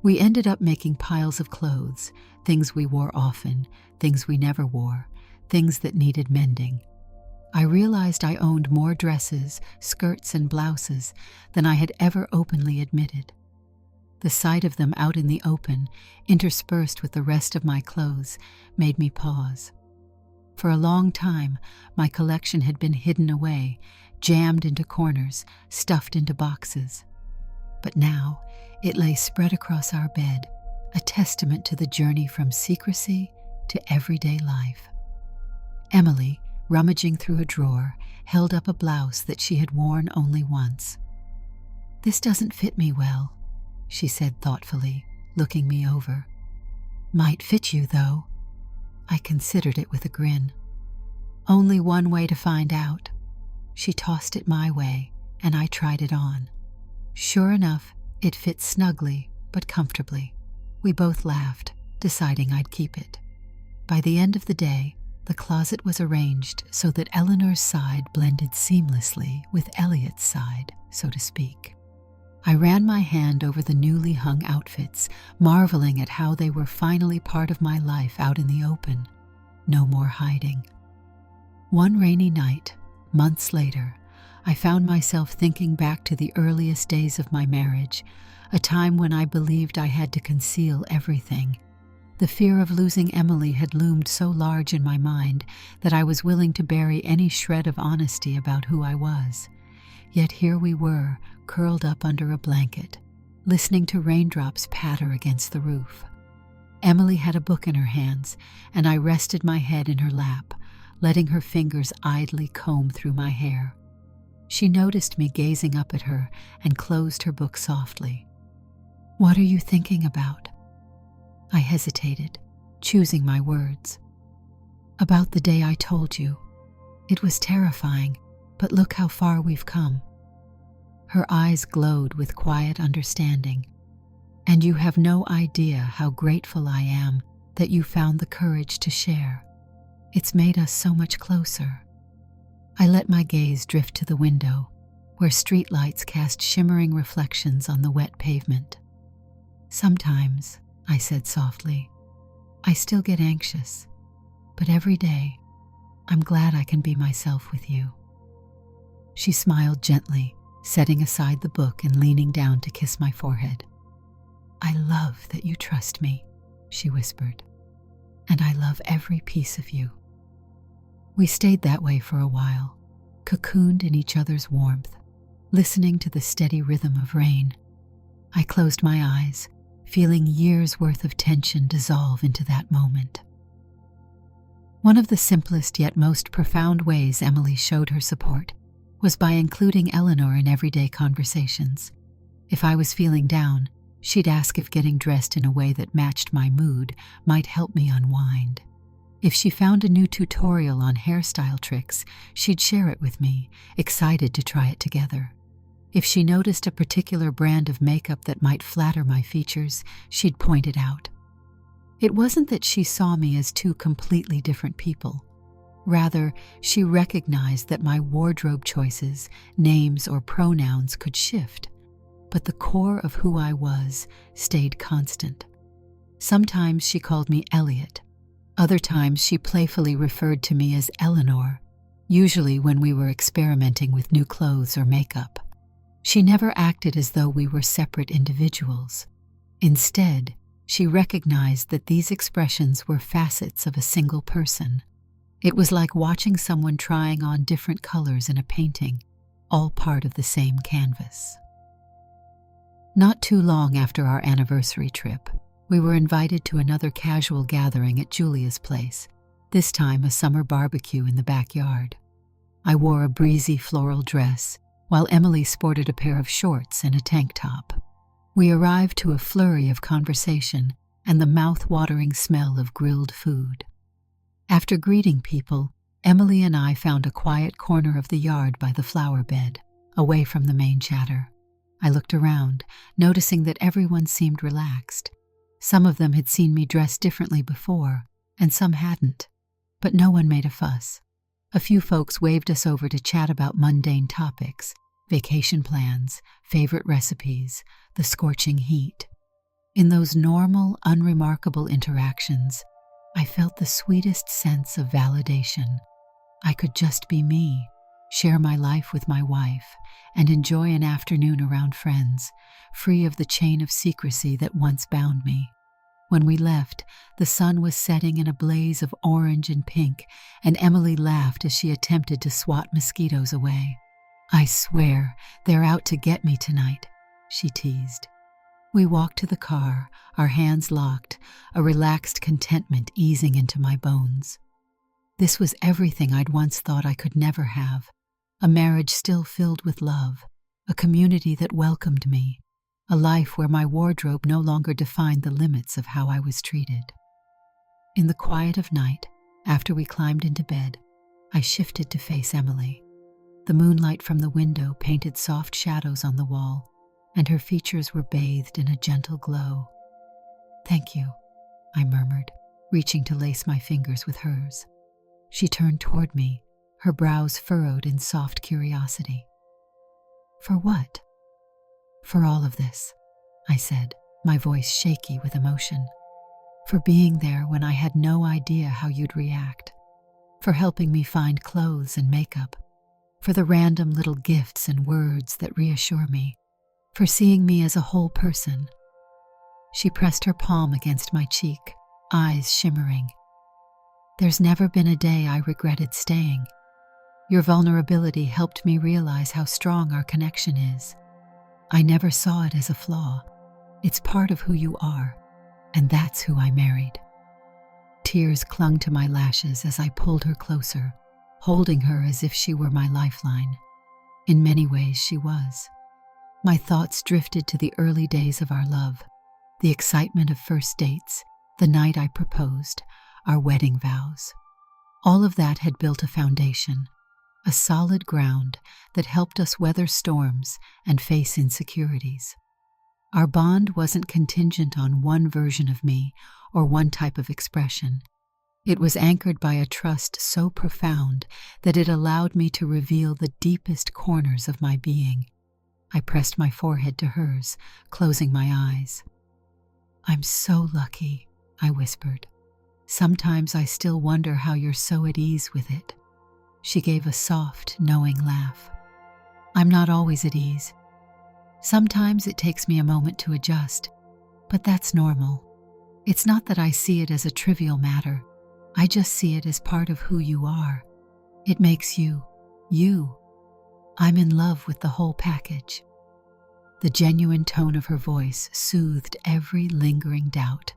Speaker 1: We ended up making piles of clothes, things we wore often, things we never wore, things that needed mending. I realized I owned more dresses, skirts, and blouses than I had ever openly admitted. The sight of them out in the open, interspersed with the rest of my clothes, made me pause. For a long time, my collection had been hidden away, jammed into corners, stuffed into boxes. But now, it lay spread across our bed, a testament to the journey from secrecy to everyday life. Emily, rummaging through a drawer, held up a blouse that she had worn only once. "This doesn't fit me well," she said thoughtfully, looking me over. "Might fit you, though." I considered it with a grin. "Only one way to find out." She tossed it my way, and I tried it on. Sure enough, it fit snugly but comfortably. We both laughed, deciding I'd keep it. By the end of the day, the closet was arranged so that Eleanor's side blended seamlessly with Elliot's side, so to speak. I ran my hand over the newly hung outfits, marveling at how they were finally part of my life out in the open. No more hiding. One rainy night, months later, I found myself thinking back to the earliest days of my marriage, a time when I believed I had to conceal everything. The fear of losing Emily had loomed so large in my mind that I was willing to bury any shred of honesty about who I was. Yet here we were, curled up under a blanket, listening to raindrops patter against the roof. Emily had a book in her hands, and I rested my head in her lap, letting her fingers idly comb through my hair. She noticed me gazing up at her and closed her book softly. "What are you thinking about?" I hesitated, choosing my words. "About the day I told you. It was terrifying, but look how far we've come." Her eyes glowed with quiet understanding. "And you have no idea how grateful I am that you found the courage to share. It's made us so much closer." I let my gaze drift to the window, where streetlights cast shimmering reflections on the wet pavement. "Sometimes," I said softly, "I still get anxious, but every day, I'm glad I can be myself with you." She smiled gently, setting aside the book and leaning down to kiss my forehead. "I love that you trust me," she whispered, "and I love every piece of you." We stayed that way for a while, cocooned in each other's warmth, listening to the steady rhythm of rain. I closed my eyes, feeling years' worth of tension dissolve into that moment. One of the simplest yet most profound ways Emily showed her support was by including Eleanor in everyday conversations. If I was feeling down, she'd ask if getting dressed in a way that matched my mood might help me unwind. If she found a new tutorial on hairstyle tricks, she'd share it with me, excited to try it together. If she noticed a particular brand of makeup that might flatter my features, she'd point it out. It wasn't that she saw me as two completely different people. Rather, she recognized that my wardrobe choices, names, or pronouns could shift, but the core of who I was stayed constant. Sometimes she called me Elliot. Other times she playfully referred to me as Eleanor, usually when we were experimenting with new clothes or makeup. She never acted as though we were separate individuals. Instead, she recognized that these expressions were facets of a single person. It was like watching someone trying on different colors in a painting, all part of the same canvas. Not too long after our anniversary trip, we were invited to another casual gathering at Julia's place, this time a summer barbecue in the backyard. I wore a breezy floral dress, while Emily sported a pair of shorts and a tank top. We arrived to a flurry of conversation and the mouth-watering smell of grilled food. After greeting people, Emily and I found a quiet corner of the yard by the flower bed, away from the main chatter. I looked around, noticing that everyone seemed relaxed. Some of them had seen me dressed differently before, and some hadn't, but no one made a fuss. A few folks waved us over to chat about mundane topics, vacation plans, favorite recipes, the scorching heat. In those normal, unremarkable interactions, I felt the sweetest sense of validation. I could just be me, share my life with my wife, and enjoy an afternoon around friends, free of the chain of secrecy that once bound me. When we left, the sun was setting in a blaze of orange and pink, and Emily laughed as she attempted to swat mosquitoes away. "I swear, they're out to get me tonight," she teased. We walked to the car, our hands locked, a relaxed contentment easing into my bones. This was everything I'd once thought I could never have, a marriage still filled with love, a community that welcomed me, a life where my wardrobe no longer defined the limits of how I was treated. In the quiet of night, after we climbed into bed, I shifted to face Emily. The moonlight from the window painted soft shadows on the wall, and her features were bathed in a gentle glow. "Thank you," I murmured, reaching to lace my fingers with hers. She turned toward me, her brows furrowed in soft curiosity. "For what?" "For all of this," I said, my voice shaky with emotion. "For being there when I had no idea how you'd react. For helping me find clothes and makeup. For the random little gifts and words that reassure me. For seeing me as a whole person." She pressed her palm against my cheek, eyes shimmering. "There's never been a day I regretted staying. Your vulnerability helped me realize how strong our connection is. I never saw it as a flaw. It's part of who you are, and that's who I married." Tears clung to my lashes as I pulled her closer, holding her as if she were my lifeline. In many ways, she was. My thoughts drifted to the early days of our love, the excitement of first dates, the night I proposed, our wedding vows. All of that had built a foundation, a solid ground that helped us weather storms and face insecurities. Our bond wasn't contingent on one version of me or one type of expression. It was anchored by a trust so profound that it allowed me to reveal the deepest corners of my being. I pressed my forehead to hers, closing my eyes. "I'm so lucky," I whispered. "Sometimes I still wonder how you're so at ease with it." She gave a soft, knowing laugh. "I'm not always at ease. Sometimes it takes me a moment to adjust, but that's normal. It's not that I see it as a trivial matter. I just see it as part of who you are. It makes you, you. I'm in love with the whole package." The genuine tone of her voice soothed every lingering doubt,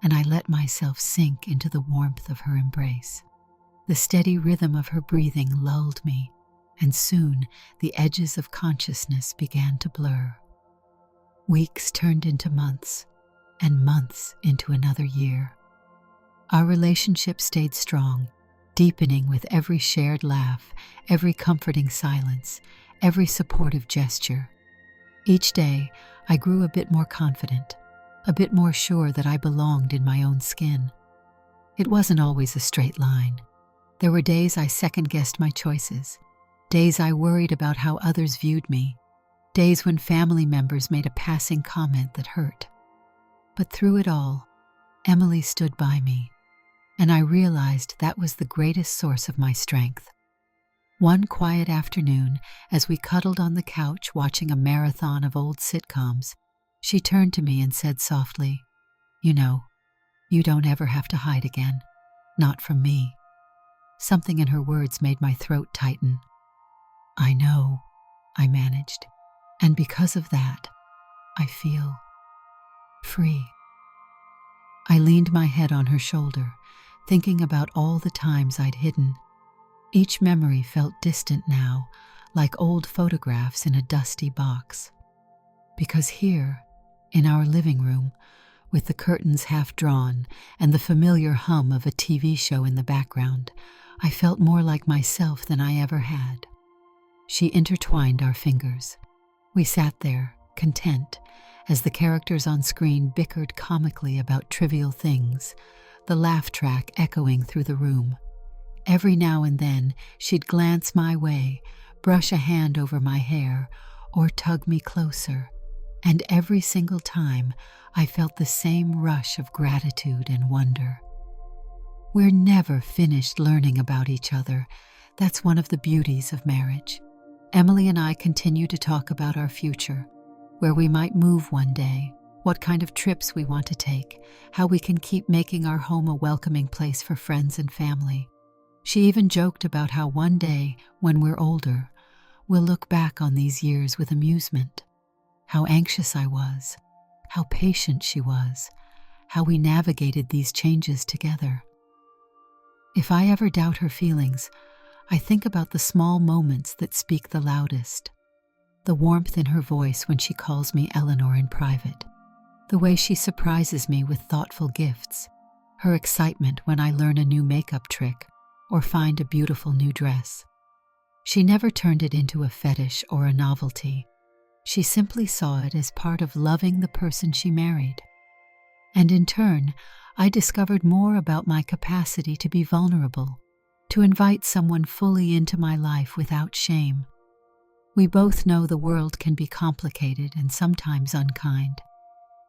Speaker 1: and I let myself sink into the warmth of her embrace. The steady rhythm of her breathing lulled me, and soon the edges of consciousness began to blur. Weeks turned into months, and months into another year. Our relationship stayed strong, deepening with every shared laugh, every comforting silence, every supportive gesture. Each day, I grew a bit more confident, a bit more sure that I belonged in my own skin. It wasn't always a straight line. There were days I second-guessed my choices, days I worried about how others viewed me, days when family members made a passing comment that hurt. But through it all, Emily stood by me, and I realized that was the greatest source of my strength. One quiet afternoon, as we cuddled on the couch watching a marathon of old sitcoms, she turned to me and said softly, "You know, you don't ever have to hide again. Not from me." Something in her words made my throat tighten. "I know," I managed, "and because of that, I feel free." I leaned my head on her shoulder, thinking about all the times I'd hidden. Each memory felt distant now, like old photographs in a dusty box. Because here, in our living room, with the curtains half drawn and the familiar hum of a TV show in the background, I felt more like myself than I ever had. She intertwined our fingers. We sat there, content, as the characters on screen bickered comically about trivial things, the laugh track echoing through the room. Every now and then, she'd glance my way, brush a hand over my hair, or tug me closer, and every single time, I felt the same rush of gratitude and wonder. We're never finished learning about each other. That's one of the beauties of marriage. Emily and I continue to talk about our future, where we might move one day, what kind of trips we want to take, how we can keep making our home a welcoming place for friends and family. She even joked about how one day, when we're older, we'll look back on these years with amusement. How anxious I was, how patient she was, how we navigated these changes together. If I ever doubt her feelings, I think about the small moments that speak the loudest. The warmth in her voice when she calls me Eleanor in private. The way she surprises me with thoughtful gifts. Her excitement when I learn a new makeup trick or find a beautiful new dress. She never turned it into a fetish or a novelty. She simply saw it as part of loving the person she married. And in turn, I discovered more about my capacity to be vulnerable, to invite someone fully into my life without shame. We both know the world can be complicated and sometimes unkind,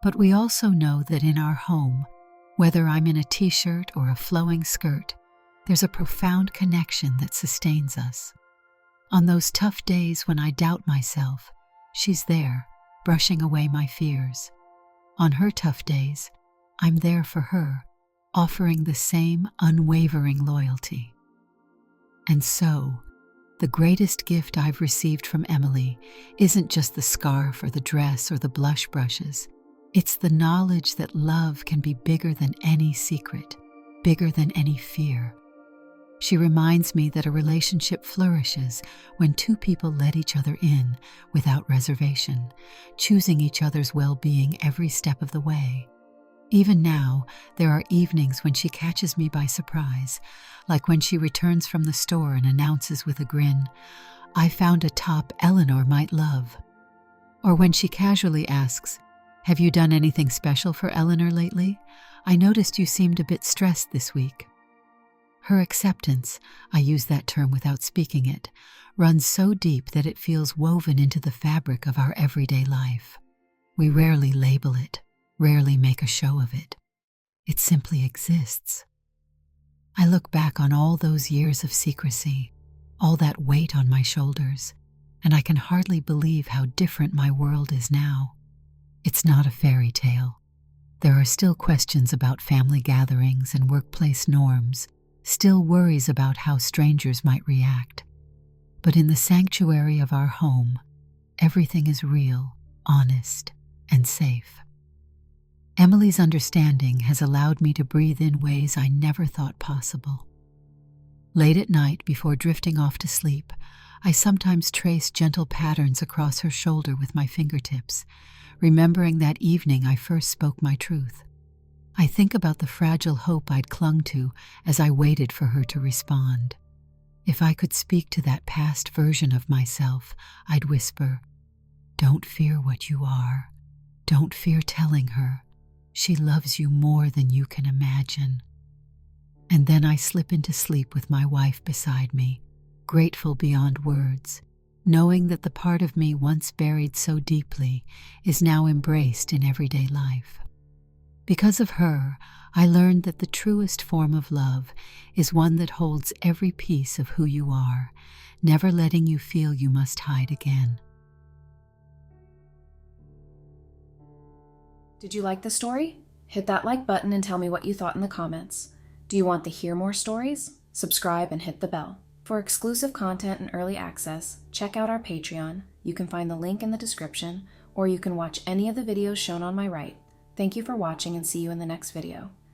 Speaker 1: but we also know that in our home, whether I'm in a t-shirt or a flowing skirt, there's a profound connection that sustains us. On those tough days when I doubt myself, she's there, brushing away my fears. On her tough days, I'm there for her, offering the same unwavering loyalty. And so, the greatest gift I've received from Emily isn't just the scarf or the dress or the blush brushes. It's the knowledge that love can be bigger than any secret. bigger than any fear. She reminds me that a relationship flourishes when two people let each other in without reservation, choosing each other's well-being every step of the way. Even now, there are evenings when she catches me by surprise, like when she returns from the store and announces with a grin, "I found a top Eleanor might love." Or when she casually asks, "Have you done anything special for Eleanor lately? I noticed you seemed a bit stressed this week." Her acceptance, I use that term without speaking it, runs so deep that it feels woven into the fabric of our everyday life. We rarely label it, rarely make a show of it. It simply exists. I look back on all those years of secrecy, all that weight on my shoulders, and I can hardly believe how different my world is now. It's not a fairy tale. There are still questions about family gatherings and workplace norms, still worries about how strangers might react. But in the sanctuary of our home, everything is real, honest, and safe. Emily's understanding has allowed me to breathe in ways I never thought possible. Late at night, before drifting off to sleep, I sometimes trace gentle patterns across her shoulder with my fingertips, remembering that evening I first spoke my truth. I think about the fragile hope I'd clung to as I waited for her to respond. If I could speak to that past version of myself, I'd whisper, "Don't fear what you are. Don't fear telling her. She loves you more than you can imagine." And then I slip into sleep with my wife beside me, grateful beyond words, knowing that the part of me once buried so deeply is now embraced in everyday life. Because of her, I learned that the truest form of love is one that holds every piece of who you are, never letting you feel you must hide again.
Speaker 2: Did you like the story? Hit that like button and tell me what you thought in the comments. Do you want to hear more stories? Subscribe and hit the bell. For exclusive content and early access, check out our Patreon. You can find the link in the description, or you can watch any of the videos shown on my right. Thank you for watching and see you in the next video.